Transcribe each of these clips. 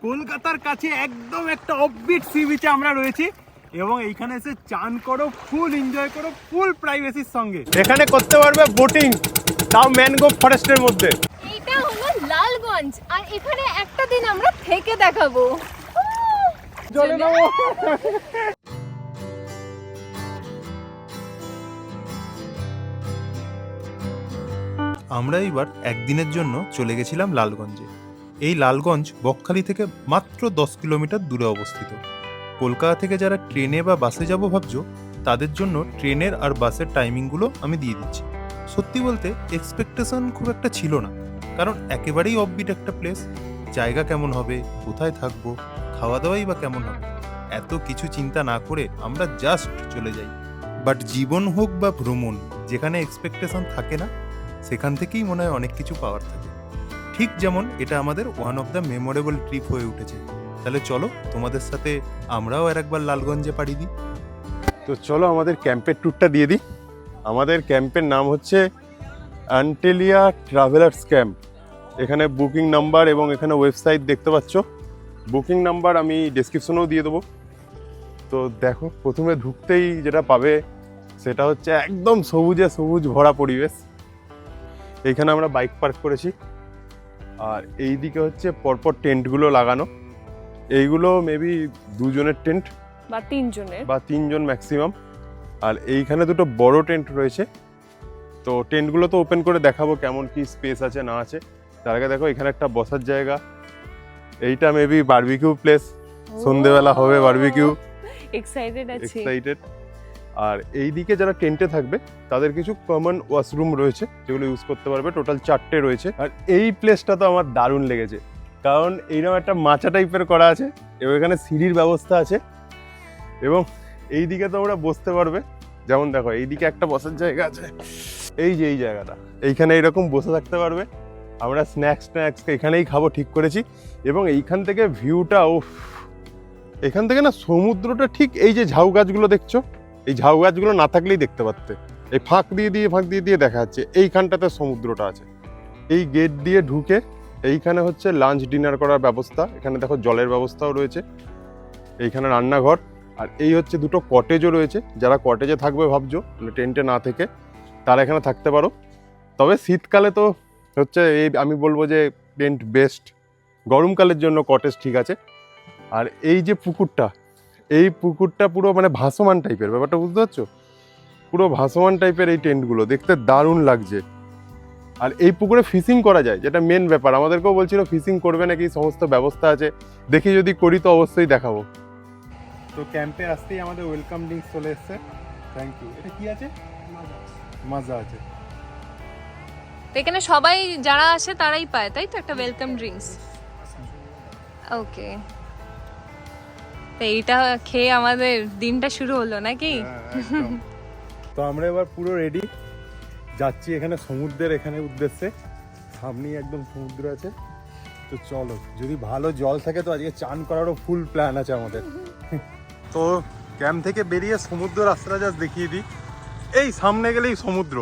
কলকাতার কাছে একদম একটা অফবিট সি বিচে আমরা রয়েছি এবং এইখানে এসে চান করো, ফুল এনজয় করো, ফুল প্রাইভেসির সঙ্গে। এখানে করতে পারবে বোটিং, তাও ম্যানগ্রোভ ফরেস্টের মধ্যে। এইটা হলো লালগঞ্জ, আর এখানে একটা দিন আমরা থেকে দেখাবো। চলে নাও। আমরা এইবার একদিনের জন্য চলে গেছিলাম লালগঞ্জে। এই লালগঞ্জ বকখালি থেকে মাত্র 10 কিলোমিটার দূরে অবস্থিত। কলকাতা থেকে যারা ট্রেনে বা বাসে যাব ভাবছো, তাদের জন্য ট্রেনের আর বাসের টাইমিংগুলো আমি দিয়ে দিচ্ছি। সত্যি বলতে এক্সপেকটেশন খুব একটা ছিল না, কারণ একেবারেই অফবিট একটা প্লেস। জায়গা কেমন হবে, কোথায় থাকবো, খাওয়া দাওয়াই বা কেমন হবে, এত কিছু চিন্তা না করে আমরা জাস্ট চলে যাই। বাট জীবন হোক বা ভ্রমণ, যেখানে এক্সপেকটেশন থাকে না, সেখান থেকেই মনে হয় অনেক কিছু পাওয়ার থাকে। ঠিক যেমন এটা আমাদের one of the memorable trip হয়ে উঠেছে। তাহলে চলো তোমাদের সাথে আমরাও একবার লালগঞ্জে পাড়ি দিই। তো চলো আমাদের ক্যাম্পের ট্যুরটা দিয়ে দিই। আমাদের ক্যাম্পের নাম হচ্ছে অ্যান্টেলিয়া ট্রাভেলার্স ক্যাম্প। এখানে বুকিং নাম্বার এবং এখানে ওয়েবসাইট দেখতে পাচ্ছ। বুকিং নাম্বার আমি ডেসক্রিপশনেও দিয়ে দেবো। তো দেখো, প্রথমে ঢুকতেই যেটা পাবে সেটা হচ্ছে একদম সবুজে সবুজ ভরা পরিবেশ। এইখানে আমরা বাইক পার্ক করেছি, আর এই দিকে হচ্ছে পরপর টেন্টগুলো লাগানো। এইগুলো মেবি 2 জনের টেন্ট বা 3 জনের, বা 3 জন ম্যাক্সিমাম। আর এইখানে দুটো বড় টেন্ট রয়েছে। তো টেন্টগুলো তো ওপেন করে দেখাবো কেমন কি স্পেস আছে না আছে। তার আগে দেখো এখানে একটা বসার জায়গা। এইটা মেবি বারবিকিউ প্লেস, সন্ধ্যেবেলা হবে বারবিকিউ। এক্সাইটেড। আর এইদিকে যারা টেন্টে থাকবে তাদের কিছু কমন ওয়াশরুম রয়েছে যেগুলো ইউজ করতে পারবে। টোটাল 4টে রয়েছে। আর এই প্লেসটা তো আমার দারুণ লেগেছে, কারণ এইরকম একটা মাচা টাইপের করা আছে এবং এখানে সিঁড়ির ব্যবস্থা আছে এবং এই দিকে তোমরা বসতে পারবে। যেমন দেখো এইদিকে একটা বসার জায়গা আছে, এই যে এই জায়গাটা, এইখানে এইরকম বসে থাকতে পারবে। আমরা স্ন্যাক্স এখানেই খাবো ঠিক করেছি। এবং এইখান থেকে ভিউটা, ও এখান থেকে না সমুদ্রটা ঠিক এই যে ঝাউ গাছগুলো দেখছো, এই ঝাউ গাছগুলো না থাকলেই দেখতে পারতে। এই ফাঁক দিয়ে দেখা যাচ্ছে এইখানটাতে সমুদ্রটা আছে। এই গেট দিয়ে ঢুকে এইখানে হচ্ছে লাঞ্চ ডিনার করার ব্যবস্থা। এখানে দেখো জলের ব্যবস্থাও রয়েছে, এইখানে রান্নাঘর। আর এই হচ্ছে দুটো কটেজও রয়েছে। যারা কটেজে থাকবে ভাবছো, মানে টেন্টে না থেকে, তারা এখানে থাকতে পারো। তবে শীতকালে তো হচ্ছে এই আমি বলবো যে টেন্ট বেস্ট। গরমকালের জন্য কটেজ ঠিক আছে। আর এই যে পুকুরটা, এই পুকুরটা পুরো মানে ভাসমান টাইপের, ব্যাপারটা বুঝতে পারছো? পুরো ভাসমান টাইপের এই টেন্টগুলো দেখতে দারুণ লাগছে। আর এই পুকুরে ফিশিং করা যায়, যেটা মেন ব্যাপার। আমাদেরকেও বলছিল ফিশিং করবে নাকি, সমস্ত ব্যবস্থা আছে। দেখি যদি করি তো অবশ্যই দেখাবো। তো ক্যাম্পে আসতেই আমাদের ওয়েলকাম ড্রিঙ্কস চলে এসছে। Thank you. এটা কি আছে? মাজা আছে। তো এখানে সবাই যারা আসে তারাই পায়, তাই তো, একটা ওয়েলকাম ড্রিঙ্কস। ওকে, তো এইটা খেয়ে আমাদের দিনটা শুরু হলো নাকি? তো আমরা এবার পুরো রেডি, যাচ্ছি এখানে সমুদ্রের এখানে উদ্দেশ্যে। সামনেই একদম সমুদ্র আছে। তো চলো, যদি ভালো জল থাকে তো আজকে চান করারও ফুল প্ল্যান আছে আমাদের। তো ক্যাম্প থেকে বেরিয়ে সমুদ্র রাস্তাটা জাস্ট দেখিয়ে দিই। এই সামনে গেলেই সমুদ্র,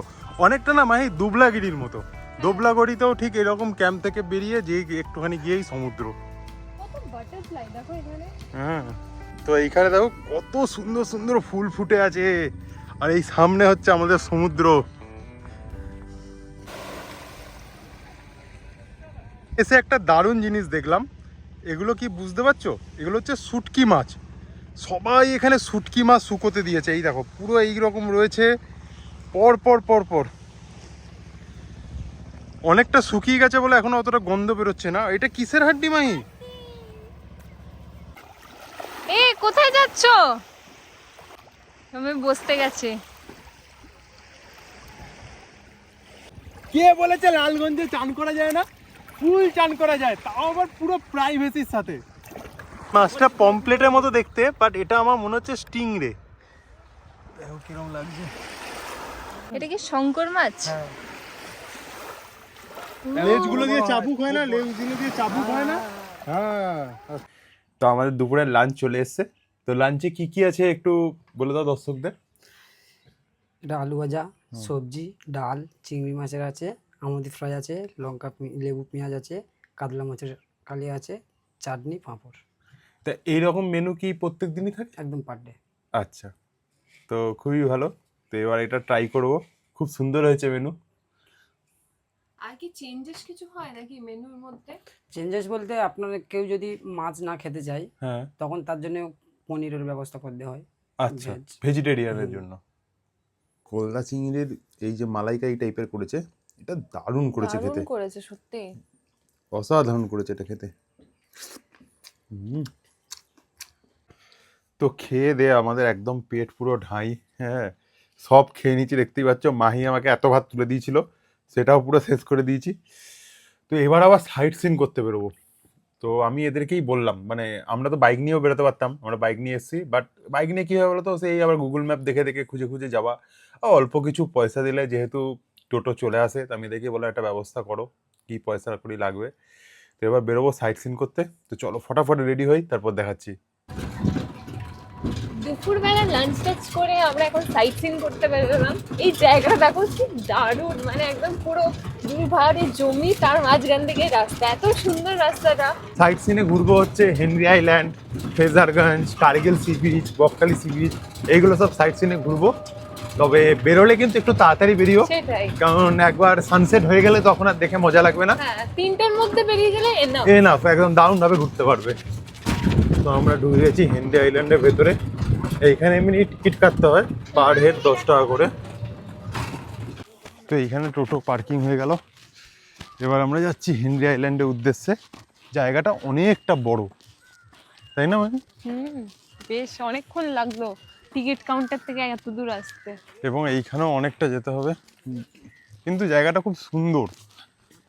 অনেকটা না মানে দুবলাগিরির মতো। দুবলাগড়িতেও ঠিক এরকম ক্যাম্প থেকে বেরিয়ে যে একটুখানি গিয়েই সমুদ্র। হ্যাঁ, তো এইখানে দেখো কত সুন্দর সুন্দর ফুল ফুটে আছে। আর এই সামনে হচ্ছে আমাদের সমুদ্র। এসে একটা দারুণ জিনিস দেখলাম। এগুলো কি বুঝতে পারছো? এগুলো হচ্ছে শুটকি মাছ। সবাই এখানে শুটকি মাছ শুকোতে দিয়েছে। এই দেখো পুরো এইরকম রয়েছে, পর পর পর পর। অনেকটা শুকিয়ে গেছে বলে এখনো অতটা গন্ধ বেরোচ্ছে না। এটা কিসের হাড্ডি মাহি? এ কোথায় যাচ্ছো? আমি বসতে গেছে। কে বলেছে লালগঞ্জে চান করা যায় না? ফুল চান করা যায়, তাও আবার পুরো প্রাইভেসির সাথে। মাছটা পমপ্লেটের মতো দেখতে, বাট এটা আমার মনে হচ্ছে স্টিংরে। দেখো কিরকম লাগছে। এটা কি শঙ্কর মাছ? লেজগুলো দিয়ে চাবুক হয় না, লেজগুলো দিয়ে চাবুক হয় না। হ্যাঁ। তো আমাদের দুপুরের লাঞ্চ চলে এসছে। তো লাঞ্চে কি কি আছে একটু বলে দাও দর্শকদের। এটা আলু ভাজা, সবজি, ডাল, চিংড়ি মাছের আছে, আমুদি ফ্রাই আছে, লঙ্কা লেবু পেঁয়াজ আছে, কাতলা মাছের কালিয়া আছে, চাটনি পাঁপড় তা এইরকম মেনু কি প্রত্যেক দিনই থাকে? একদম পার ডে। আচ্ছা, তো খুবই ভালো। তো এবার এটা ট্রাই করব। খুব সুন্দর হয়েছে মেনু। আর কি চেঞ্জেস কিছু হয় নাকি মেনুর মধ্যে? চেঞ্জেস বলতে আপনার কেউ যদি মাছ না খেতে চায় হ্যাঁ, তখন তার জন্য পনিরের ব্যবস্থা করতে হয়। আচ্ছা, ভেজ। ভেজিটেরিয়ানের জন্য। কলদা চিংড়ির এই যে মালাইকারি টাইপের করেছে, এটা দারুণ করেছে দারুণ খেতে, করেছে সত্যি। অসাধারণ করেছে এটা খেতে। হুম। তো খেয়ে দে আমাদের একদম পেট পুরো ঢাই। হ্যাঁ, সব খেয়ে নিয়েছি, দেখতেই পাচ্ছ। মাহি আমাকে এত ভাত তুলে দিয়েছিল, সেটাও পুরো শেষ করে দিয়েছি। তো এবার আবার সাইট সিন করতে বেরোবো। তো আমি এদেরকেই বললাম, মানে আমরা তো বাইক নিয়েও বেরোতে পারতাম, আমরা বাইক নিয়ে এসেছি, বাট বাইক নিয়ে কী হবে বলো তো, সেই আবার গুগল ম্যাপ দেখে দেখে খুঁজে খুঁজে যাওয়া। অল্প কিছু পয়সা দিলে যেহেতু টোটো চলে আসে, তো আমি দেখি বলে একটা ব্যবস্থা করো, কি পয়সা করি লাগবে। তো এবার বেরোবো সাইট সিন করতে। তো চলো ফটাফট রেডি হই, তারপর দেখাচ্ছি। দুপুরবেলা লাঞ্চ টাচ করে আমরা এখন সাইট সিন করতে বেরোলাম। এই জায়গাটা দেখো কি দারুণ, মানে একদম পুরো দুই ভাড়ি জমি, তার মাঝখান থেকে রাস্তা, এত সুন্দর রাস্তাটা। সাইট সিনে ঘুরবো হচ্ছে Henry island, Fraserganj, Kargil sea beach, Bakkhali sea beach, এইগুলো সব সাইট সিনে ঘুরবো। তবে বেরোলে কিন্তু একটু তাড়াতাড়ি বেরিও, সেটাই। কারণ একবার সানসেট হয়ে গেলে তখন আর দেখে মজা লাগবে না। হ্যাঁ, 3টার মধ্যে বেরিয়ে গেলে এনাফ। এনাফ, একদম দারুণভাবে ঘুরতে পারবে। তো আমরা ঢুকে গেছি হেনরি আইল্যান্ডের ভেতরে। এইখানে এমনি টিকিট কাটতে হয়, পার হেড 10 টাকা করে। তো এইখানে টোটো পার্কিং হয়ে গেল। এবার আমরা যাচ্ছি হেনরি আইল্যান্ডের উদ্দেশ্যে। জায়গাটা অনেকটা বড়, তাই না মানে? বেশ অনেকক্ষণ লাগলো টিকিট কাউন্টার থেকে এত দূর আসতে। এবং এইখানেও অনেকটা যেতে হবে, কিন্তু জায়গাটা খুব সুন্দর।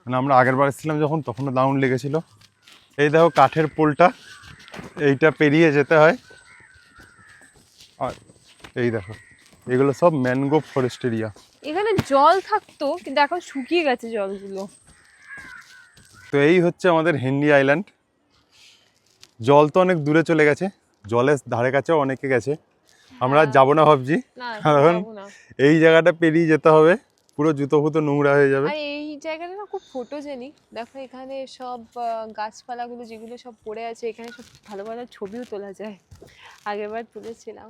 মানে আমরা আগের বার এসেছিলাম যখন, তখনও দারুণ লেগেছিল। এই দেখো কাঠের পোলটা, এইটা পেরিয়ে যেতে হয়। আর এই দেখো, এগুলো সব ম্যানগ্রোভ ফরেস্ট এরিয়া। এখানে জল থাকতো কিন্তু এখন শুকিয়ে গেছে জলগুলো। তো এই হচ্ছে আমাদের হেনরি আইল্যান্ড। জল তো অনেক দূরে চলে গেছে, জলের ধারে কাছেও অনেকে গেছে। আমরা আর যাবো না ভাবছি, না, কারণ যাবো না। এই জায়গাটা পেরিয়ে যেতে হবে, পুরো জুতো ফুতো নোংরা হয়ে যাবে। আর এই জায়গাটা না খুব ফটোজেনিক। দেখো এখানে সব গাছপালাগুলো যেগুলো সব পড়ে আছে, এখানে সব ভালো ভালো ছবিও তোলা যায়। আগেরবার তুলেছিলাম।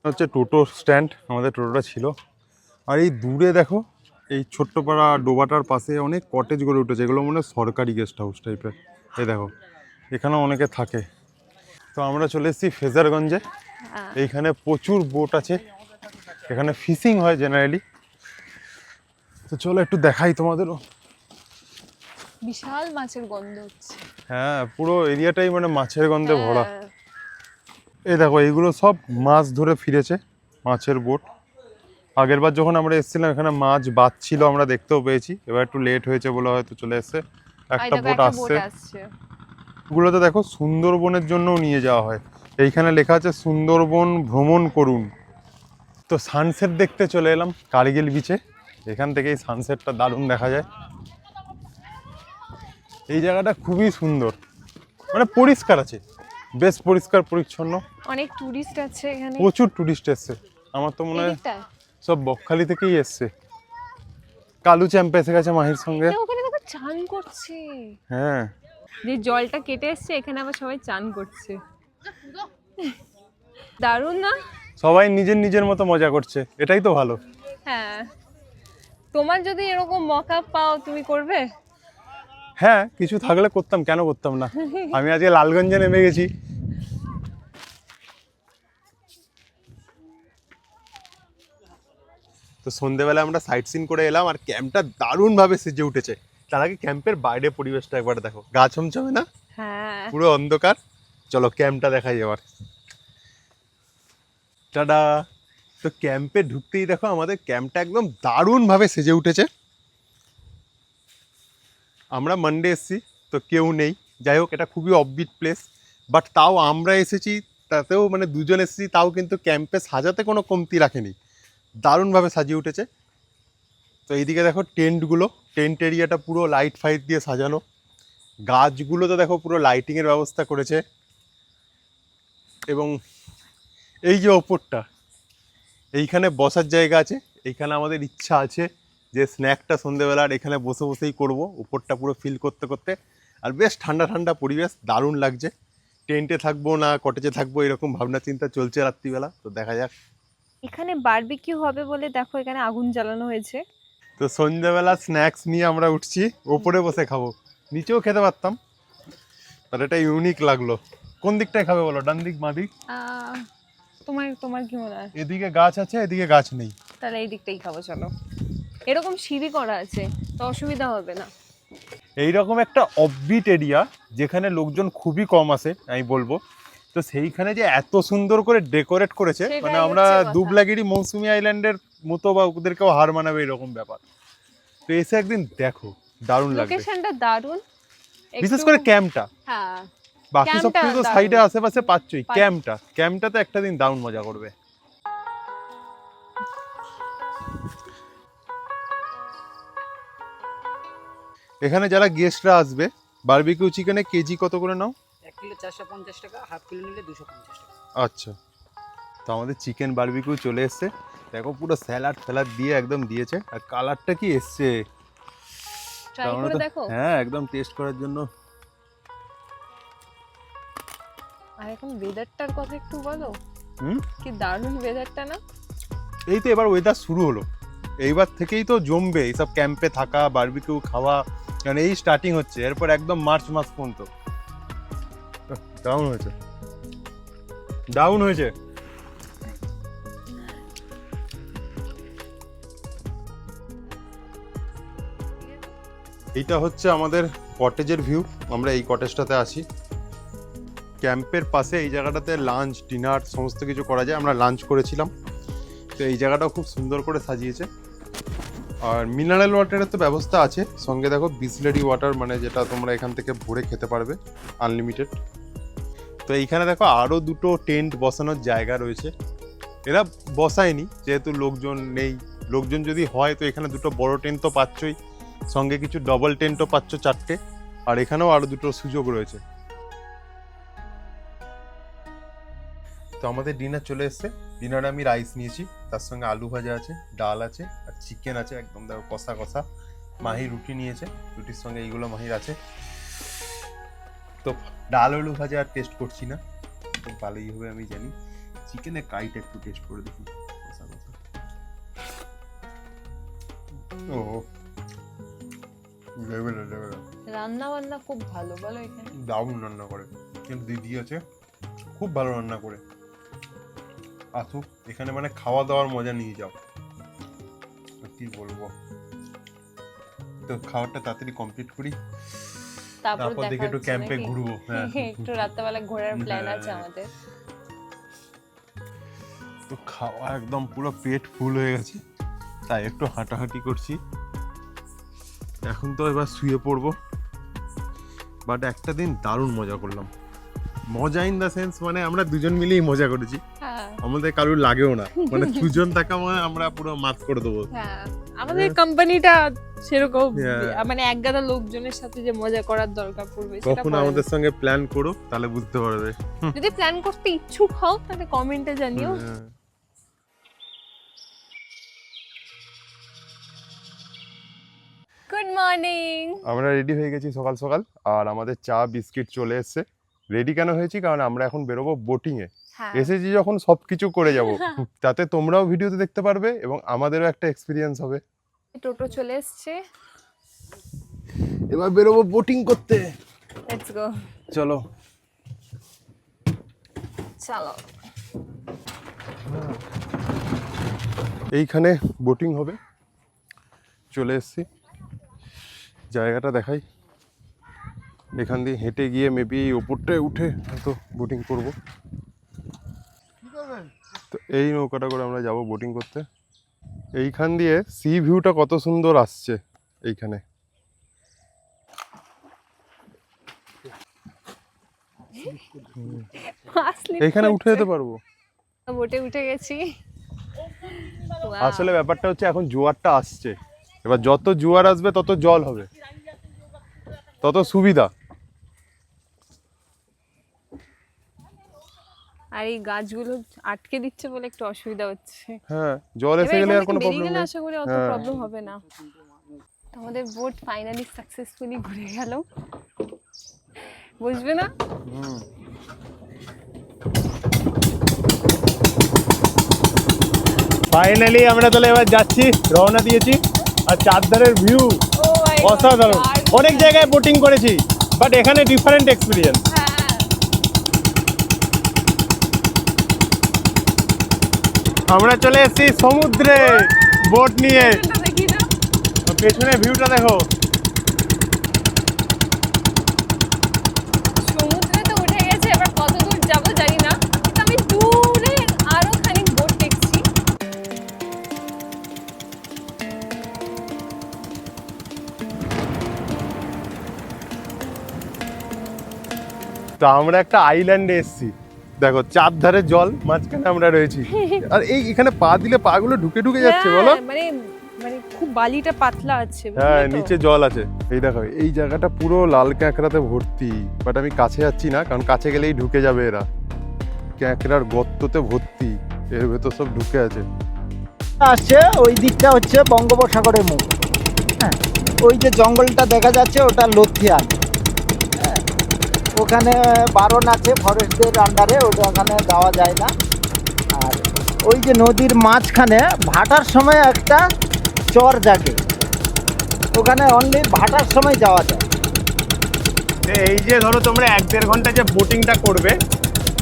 হচ্ছে টোটো স্ট্যান্ড, আমাদের টোটোটা ছিল। আর এই দূরে দেখো, এই ছোট্টপাড়া ডোবাটার পাশে অনেক কটেজ গড়ে উঠেছে, এগুলো মনে হয় সরকারি গেস্ট হাউস টাইপের। এই দেখো, এখানেও অনেকে থাকে। তো আমরা চলে এসেছি ফ্রেজারগঞ্জে। এইখানে প্রচুর বোট আছে, এখানে ফিশিং হয় জেনারেলি। তো চলো একটু দেখাই তোমাদেরও। বিশাল মাছের গন্ধ হচ্ছে। হ্যাঁ, পুরো এরিয়াটাই মানে মাছের গন্ধে ভরা। হ্যাঁ। এই দেখো, এইগুলো সব মাছ ধরে ফিরেছে, মাছের বোট। আগেরবার যখন আমরা এসেছিলাম এখানে মাছ বাঁচছিল, আমরা দেখতেও পেয়েছি। এবার একটু লেট হয়েছে বলে হয়তো চলে এসছে। একটা বোট আসছে। ওগুলোতে দেখো সুন্দরবনের জন্যও নিয়ে যাওয়া হয়। এইখানে লেখা আছে সুন্দরবন ভ্রমণ করুন। তো সানসেট দেখতে চলে এলাম কার্গিল বিচে। এখান থেকেই সানসেটটা দারুণ দেখা যায়। এই জায়গাটা খুবই সুন্দর, মানে পরিষ্কার আছে, বেশ পরিষ্কার পরিচ্ছন্ন। অনেক টুরিস্ট আছে এখানে। প্রচুর টুরিস্ট এসছে, আমার তো মনে হয় এদিকটায়? সব বকখালি থেকেই এসছে। কালু চ্যাম্প এসে গেছে মাহির সঙ্গে। এ, ওখানে দেখো চান করছে। হ্যাঁ, যে জলটা কেটে এসছে, এখানে আবার সবাই চান করছে। দারুণ না? সবাই নিজের নিজের মতো মজা করছে, এটাই তো ভালো। হ্যাঁ, তোমার যদি এরকম মকা পাও তুমি করবে? হ্যাঁ, কিছু থাকলে করতাম, কেন করতাম না। আমি আজকে লালগঞ্জে নেমে গেছি। তো সন্ধ্যেবেলা আমরা সাইট সিন করে এলাম, আর ক্যাম্পটা দারুণভাবে সেজে উঠেছে। তার আগে ক্যাম্পের বাইরে পরিবেশটা একবার দেখো, গা ছমছমে না, হ্যাঁ। পুরো অন্ধকার। চলো ক্যাম্পটা দেখাই এবার। টাডা! তো ক্যাম্পে ঢুকতেই দেখো আমাদের ক্যাম্পটা একদম দারুণভাবে সেজে উঠেছে। আমরা মানডে এসেছি, তো কেউ নেই। যাই হোক, এটা খুবই অফবিট প্লেস, বাট তাও আমরা এসেছি, তাতেও মানে দুজন এসেছি, তাও কিন্তু ক্যাম্পে সাজাতে কোনো কমতি রাখেনি, দারুণভাবে সাজিয়ে উঠেছে। তো এইদিকে দেখো টেন্টগুলো, টেন্ট এরিয়াটা পুরো লাইট ফাইট দিয়ে সাজানো। গাছগুলো তো দেখো পুরো লাইটিংয়ের ব্যবস্থা করেছে। এবং এই যে ওপরটা, এইখানে বসার জায়গা আছে। এইখানে আমাদের ইচ্ছা আছে যে স্ন্যাকটা সন্ধ্যেবেলার এখানে বসে বসেই করব, উপরটা পুরো ফিল করতে করতে। আর বেশ ঠান্ডা ঠান্ডা পরিবেশ, দারুণ লাগছে। টেন্টে থাকবো না কটেজে থাকবো এরকম ভাবনা চিন্তা চলছে রাত্রিবেলা, তো দেখা যাক। এখানে বারবিকিউ হবে বলে দেখো এখানে আগুন জ্বালানো হয়েছে। তো সন্ধ্যাবেলা স্ন্যাক্স নিয়ে আমরা উঠছি, ওপরে বসে খাবো, নিচেও খেতে পারতাম, আর এটা ইউনিক লাগলো। কোন দিকটায় খাবে বলো, ডান দিক বাঁ দিক? তোমার তোমার কি মনে হয়? এদিকে গাছ আছে, এদিকে গাছ নেই। তাহলে এই দিকটাই খাবো, চলো। এরকম সিঁড়ি করা আছে, তো অসুবিধা হবে না। এইরকম একটা অফবিট এরিয়া যেখানে লোকজন খুবই কম আসে আমি বলবো, তো সেইখানে যে এত সুন্দর করে ডেকোরেট করেছে, সেটাই মানে আমরা হচ্ছে কথা। দুবলাগিরি মৌসুমী আইল্যান্ডের মতো বা ওদেরকেও হার মানাবে এরকম ব্যাপার। তো এসে একদিন দেখো, দারুণ লাগবে। লোকেশনটা দারুণ, বিশেষ করে ক্যাম্পটা, হ্যাঁ বাকি সব ক্যাম্পটা কিছু তো দারুণ। সাইডে আশেপাশে পাচ্ছই, ক্যাম্পটাতে একটা দিন দারুণ মজা করবে। এখানে যারা গেস্টরা আসবে, বারবিকিউ চিকেনে কেজি কত করে নাও? 1 কিলো 450 টাকা, হাফ কিলো নিলে 250 টাকা। আচ্ছা, তো আমাদের চিকেন বারবিকিউ চলে এসছে। দেখো পুরো স্যালাড ফ্যালাড দিয়ে একদম দিয়েছে, আর কালারটা কি এসছে, ট্রাই তার মানে করে তো- দেখো। হ্যাঁ একদম টেস্ট করার জন্য। আর এখন ওয়েদারটার কথা একটু বলো, হুম, কি দারুণ ওয়েদারটা না? এই তো এবার ওয়েদার শুরু হলো, এইবার থেকেই তো জমবে এইসব ক্যাম্পে থাকা, বারবিকিউ খাওয়া, মানে এই স্টার্টিং হচ্ছে, এরপর একদম মার্চ মাস পর্যন্ত। ডাউন হয়েছে, ডাউন হয়েছে। এইটা হচ্ছে আমাদের কটেজের ভিউ, আমরা এই কটেজটাতে আছি। ক্যাম্পের পাশে এই জায়গাটাতে লাঞ্চ ডিনার সমস্ত কিছু করা যায়, আমরা লাঞ্চ করেছিলাম। তো এই জায়গাটাও খুব সুন্দর করে সাজিয়েছে, আর মিনারেল ওয়াটারের তো ব্যবস্থা আছে সঙ্গে। দেখো বিসলেরি ওয়াটার, মানে যেটা তোমরা এখান থেকে ভরে খেতে পারবে আনলিমিটেড। তো এইখানে দেখো আরও দুটো টেন্ট বসানোর জায়গা রয়েছে, এরা বসায়নি যেহেতু লোকজন নেই। লোকজন যদি হয় তো এখানে দুটো বড় টেন্ট তো পাচ্ছই, সঙ্গে কিছু ডবল টেন্টও পাচ্ছ 4টে, আর এখানেও আরও দুটো সুযোগ রয়েছে। তো আমাদের ডিনার চলে এসছে। ডিনারে আমি রাইস নিয়েছি, তার সঙ্গে আলু ভাজা আছে, ডাল আছে, আর চিকেন আছে একদম দেখো কষা কষা। মাহি রুটি নিয়েছে, রুটির সঙ্গে এইগুলো মাহির আছে। তো ডাল আলু ভাজা আর টেস্ট করছি না, খুব ভালোই হবে আমি জানি। চিকেনের কাইটা একটু টেস্ট করে দেখি, কষা কষা। ও লেভেল রান্না বান্না খুব ভালো বলো এখানে। দারুণ রান্না করে, কিন্তু দিদি আছে খুব ভালো রান্না করে। আসো এখানে মানে খাওয়া দাওয়ার মজা নিয়ে যাও, কি বলবো। তো খাওয়াটা তাড়াতাড়ি কমপ্লিট করি, তারপর দেখে একটু ক্যাম্পে ঘুরবো। হ্যাঁ একটু রাত্রেবেলা ঘোরার প্ল্যান হ্যাঁ। আছে আমাদের। তো খাওয়া একদম পুরো পেট ফুল হয়ে গেছে, তাই একটু হাঁটাহাঁটি করছি। এখন তো এবার শুয়ে পড়বো, বাট একটা দিন দারুণ মজা করলাম। মজা ইন দ্য সেন্স মানে আমরা দুজন মিলেই মজা করেছি, হ্যাঁ আমাদের কারোর লাগেও না, মানে দুজন থাকা মানে আমরা পুরো মাত করে দেবো। হ্যাঁ, আমাদের কোম্পানিটা সেরকম, Yeah. মানে একগাদা লোকজনের সাথে যে মজা করার দরকার পড়বে সেটা কখন পরে। আমাদের সঙ্গে প্ল্যান করো তাহলে বুঝতে পারবে। যদি প্ল্যান করতে ইচ্ছুক হও তাহলে কমেন্টে জানিও। হ্যাঁ। Good morning. আমরা রেডি হয়ে গেছি সকাল সকাল, আর আমাদের চা বিস্কিট চলে এসছে। রেডি কেন হয়েছি, কারণ আমরা এখন বেরোবো বোটিং এ। হ্যাঁ এসেছি যখন সবকিছু করে যাব, তাতে তোমরাও ভিডিওতে দেখতে পারবে এবং আমাদেরও একটা এক্সপিরিয়েন্স হবে। টোটো চলে এসছে, এবার বেরোবো বোটিং করতে, লেটস গো। চলো। চলো। এইখানে বোটিং হবে, চলে এসছি, জায়গাটা দেখাই। এখান দিয়ে হেঁটে গিয়ে মেবি এই ওপরটায় উঠে হয়তো বোটিং করব। তো এই নৌকাটা করে আমরা যাব বোটিং করতে। এইখান দিয়ে সি ভিউটা কত সুন্দর আসছে এইখানে। এইখানে উঠে যেতে পারবো। বোটে উঠে গেছি। Wow. আসলে ব্যাপারটা হচ্ছে এখন জোয়ারটা আসছে, এবার যত জোয়ার আসবে তত জল হবে, তত সুবিধা। আর এই গাছগুলো আটকে দিচ্ছে বলে একটু অসুবিধা হচ্ছে। হ্যাঁ, জল এসে গেলে আর কোনো প্রবলেম নেই। আশা করি অত হ্যাঁ। প্রবলেম হবে না। আমাদের বোট ফাইনালি সাকসেসফুলি ঘুরে গেল। বুঝবে না? ফাইনালি আমরা তাহলে এবার যাচ্ছি, রওনা দিয়েছি। আর চারধারের ভিউ Oh my God, অসাধারণ। দারুণ। অনেক জায়গায় বোটিং করেছি, বাট এখানে ডিফারেন্ট এক্সপিরিয়েন্স। হ্যাঁ, আমরা চলে এসেছি সমুদ্রে বোট নিয়ে। পেছনটা দেখি না? পেছনে ভিউটা দেখো। সমুদ্রে তো উঠে গেছে, এবার কত দূর যাবো জানি না, কিন্তু আমি দূরে আরো খানিক বোট দেখছি। তো আমরা একটা আইল্যান্ডে এসেছি, দেখো চারধারে জল, মাঝখানে আমরা রয়েছি। আর এই এখানে পা দিলে পা গুলো ঢুকে ঢুকে যাচ্ছে বলো। হ্যাঁ, মানে মানে খুব বালিটা পাতলা আছে, বুঝলে হ্যাঁ, তো? নিচে জল আছে। এই দেখো এই জায়গাটা পুরো লাল ক্যাঁকড়াতে ভর্তি, বাট আমি কাছে যাচ্ছি না, কারণ কাছে গেলেই ঢুকে যাবে এরা। ক্যাঁকড়ার গর্ততে ভর্তি, এর ভেতর সব ঢুকে আছে। আসছে ওই দিকটা হচ্ছে বঙ্গোপসাগরের মুখ। হ্যাঁ, ওই যে জঙ্গলটা দেখা যাচ্ছে ওটা লথিয়ান। হ্যাঁ, ওখানে বারণ আছে ফরেস্টদের আন্ডারে, ওখানে যাওয়া যায় না। আর ওই যে নদীর মাঝখানে ভাটার সময় একটা চর জাগে, ওখানে অনলি ভাটার সময় যাওয়া যায়। এই যে ধরো তোমরা 1-1.5 ঘন্টা যে বোটিংটা করবে,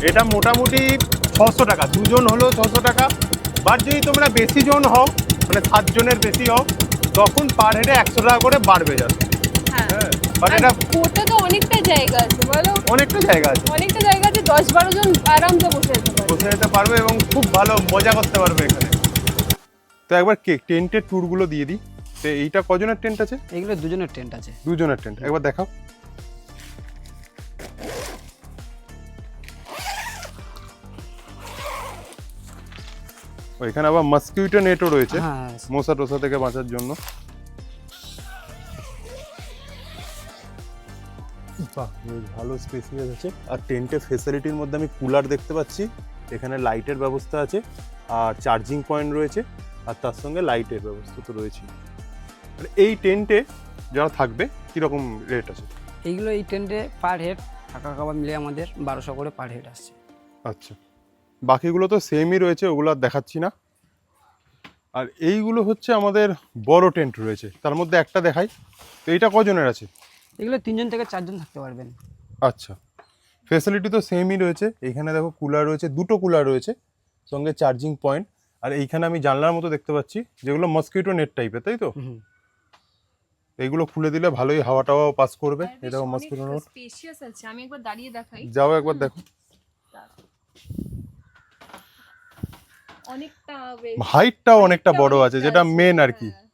এটা মোটামুটি 600 টাকা, দুজন হলেও 600 টাকা। বাট যদি তোমরা বেশি জন হও, মানে 7 জনের বেশি হও, তখন পার হেডে 100 টাকা করে বাড়বে যাবে। হ্যাঁ, হ্যাঁ, বাট আর এটা বোটে তো অনেকটা জায়গা আছে, বলো? অনেকটা জায়গা আছে, অনেকটা জায়গা আছে, 10-12 জন আরামসে বসে যেতে পারে। বসে যেতে পারবে এবং খুব ভালো মজা করতে পারবে এখানে। তো একবার টেন্টের ট্যুরগুলো দিয়ে দিই। তো এইটা কজনের টেন্ট আছে? এগুলো দুজনের টেন্ট আছে। 2 জনের টেন্ট, একবার দেখাও। এখানে আবার মসকিউটো নেটও রয়েছে, হ্যাঁ, মশা টশা থেকে বাঁচার জন্য। বাহ, বেশ ভালো স্পেসিয়াস আছে। আর টেন্টের ফেসিলিটির মধ্যে আমি কুলার দেখতে পাচ্ছি, এখানে লাইটের ব্যবস্থা আছে, আর চার্জিং পয়েন্ট রয়েছে, আর তার সঙ্গে লাইটের ব্যবস্থা তো রয়েছে। আর এই টেন্টে যারা থাকবে কীরকম রেট আছে? এইগুলো এই টেন্টে পার হেড থাকা খাওয়া মিলে আমাদের 1200 করে পার হেড আসছে। আচ্ছা, বাকিগুলো তো সেমই রয়েছে, ওগুলো আর দেখাচ্ছি না। আর এইগুলো হচ্ছে আমাদের বড় টেন্ট রয়েছে, তার মধ্যে একটা দেখাই। তো এইটা কজনের আছে? এগুলো 3 জন থেকে 4 জন থাকতে পারবেন। আচ্ছা, ফেসিলিটি তো সেমই রয়েছে। এইখানে দেখো কুলার রয়েছে, 2টো কুলার রয়েছে, সঙ্গে চার্জিং পয়েন্ট। আর এইখানে আমি জানলার মতো দেখতে পাচ্ছি, যেগুলো মসকিউটো নেট টাইপের, তাই তো? হুম। এইগুলো খুলে দিলে ভালোই হাওয়া টাওয়াও পাস করবে। আর এই দেখো বেশ মসকিউটো অনেক নেট, স্পেশিয়াস আছে, আমি একবার দাঁড়িয়ে দেখাই। যাও একবার দেখো। অনেকটা বেশ হাইটটাও অনেকটা বড় আছে, অনেকটা যেটা মেন আর কি। হ্যাঁ।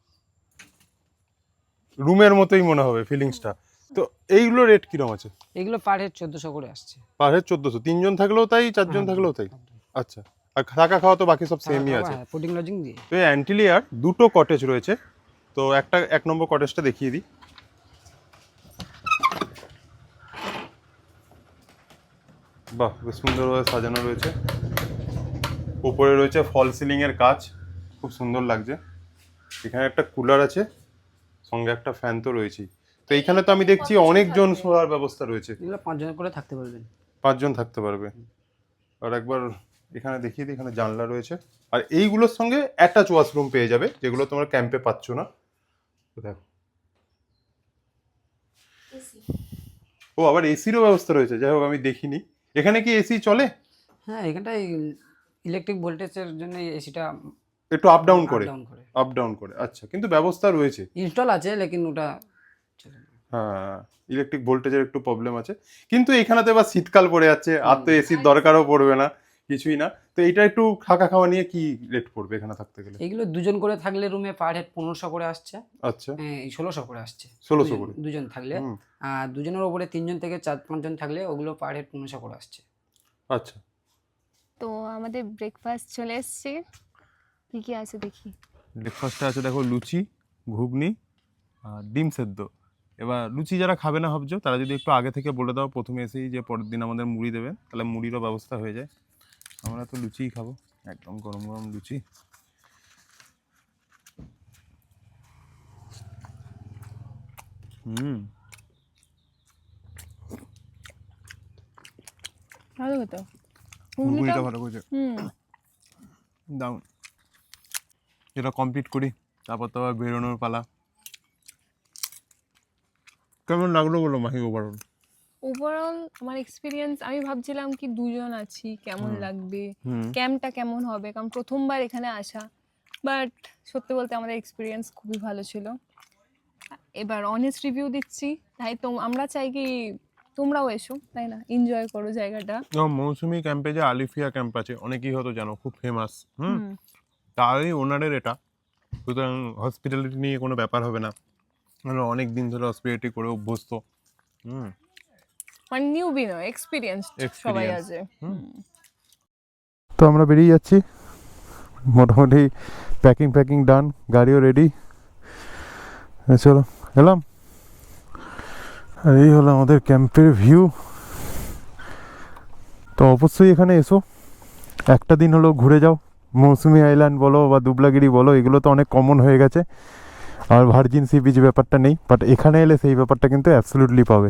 রুমের মতোই মনে হবে ফিলিংসটা। তো এইগুলো রেট কিরকম আছে? এগুলো পার হেড 1400 করে আসছে। পার হেড 1400, 3 জন থাকলেও তাই, 4 জন থাকলেও তাই? আচ্ছা, আর থাকা খাওয়া তো বাকি সব সেমই আছে। ফুডিং লজিং দিয়ে। তো এই অ্যান্টিলিয়ার 2টো কটেজ রয়েছে, তো একটা 1 নম্বর কটেজটা দেখিয়ে দিই। বাহ, বেশ সুন্দরভাবে সাজানো রয়েছে। উপরে রয়েছে ফল সিলিং এর কাজ, খুব সুন্দর লাগছে। এখানে একটা কুলার আছে, সঙ্গে একটা ফ্যান তো রয়েছেই। তো এইখানে তো আমি দেখছি অনেকজন শোয়ার ব্যবস্থা রয়েছে, এগুলো 5 জন করে থাকতে পারবেন। 5 জন থাকতে পারবে। আর একবার এখানে দেখিয়ে দিই, এখানে জানলা রয়েছে। আর এইগুলোর সঙ্গে অ্যাটাচ ওয়াশরুম পেয়ে যাবে, যেগুলো তোমরা ক্যাম্পে পাচ্ছ না। তো দেখো, ও আবার এসিরও ব্যবস্থা রয়েছে, যাই হোক আমি দেখিনি। এখানে কি এসি চলে? হ্যাঁ, এখানটায় ইলেকট্রিক ভোল্টেজের জন্য এসিটা একটু আপ ডাউন করে, ডাউন করে। আপ ডাউন করে। আচ্ছা, কিন্তু ব্যবস্থা রয়েছে। ইনস্টল আছে, লেকিন ওটা চলে না। হ্যাঁ, ইলেকট্রিক ভোল্টেজের একটু প্রবলেম আছে। কিন্তু এখানে তো এবার শীতকাল পড়ে যাচ্ছে, আর তো এসির দরকারও পড়বে না, কিছুই না। তো এটা একটু থাকা খাওয়া নিয়ে কি রেট পড়বে এখানে থাকতে গেলে? এগুলো 2 জন করে থাকলে রুমে পার হেড 1500 করে আসছে। আচ্ছা, 1600 করে আসছে 1600 করে। 2 জন থাকলে। হুম, আর 2 জনের উপরে 3 জন থেকে 4-5 জন থাকলে ওগুলো পার হেড 1500 করে আসছে। আচ্ছা। তো আমাদের ব্রেকফাস্ট চলে এসছে, কি কি আছে দেখি। ব্রেকফাস্টে আছে দেখো লুচি, ঘুগনি আর ডিম সেদ্ধ। এবার লুচি যারা খাবে না ভাবছো, তারা যদি একটু আগে থেকে বলে দাও প্রথমে এসেই যে পরের দিন আমাদের মুড়ি দেবেন, তাহলে মুড়িরও ব্যবস্থা হয়ে যায়। আমরা তো লুচিই খাবো, একদম গরম গরম লুচি। ভালো হতো ঘুগনিটা ভালো করেছে হুম দাও এটা কমপ্লিট করি, তারপর তো আবার বেরোনোর পালা। কেমন লাগলো বলো মাহি ওভারঅল? ওভারঅল আমার এক্সপিরিয়েন্স, আমি ভাবছিলাম কি দুজন আছি কেমন লাগবে, ক্যাম্পটা কেমন হবে, কারণ প্রথমবার এখানে আসা। বাট সত্যি বলতে আমাদের এক্সপিরিয়েন্স খুবই ভালো ছিল। এবার অনেস্ট রিভিউ দিচ্ছি, তাই তো আমরা চাই কি তোমরাও এসো, তাই না, এনজয় করো জায়গাটা। মৌসুমী ক্যাম্পে যে আলিফিয়া ক্যাম্প আছে অনেকেই হয়তো জানো, খুব ফেমাস। তারই ওনারের এটা, সুতরাং হসপিটালিটি নিয়ে কোনো ব্যাপার হবে না। আমরা অনেক দিন ধরে হসপিটালিটি করে অভ্যস্ত। মানে নিউবি নয়, এক্সপিরিয়েন্স সবাই Experience. আছে। তো আমরা বেরিয়ে যাচ্ছি, মোটামুটি প্যাকিং ডান, গাড়িও রেডি। চলো এলাম। আর এই হলো আমাদের ক্যাম্পের ভিউ। তো অবশ্যই এখানে এসো, একটা দিন হলো ঘুরে যাও। মৌসুমী আইল্যান্ড বলো বা দুবলাগিরি বলো, এগুলো তো অনেক কমন হয়ে গেছে, আর ভার্জিন সি বিচ ব্যাপারটা নেই, বাট এখানে এলে সেই ব্যাপারটা কিন্তু অ্যাবসলিউটলি পাবে।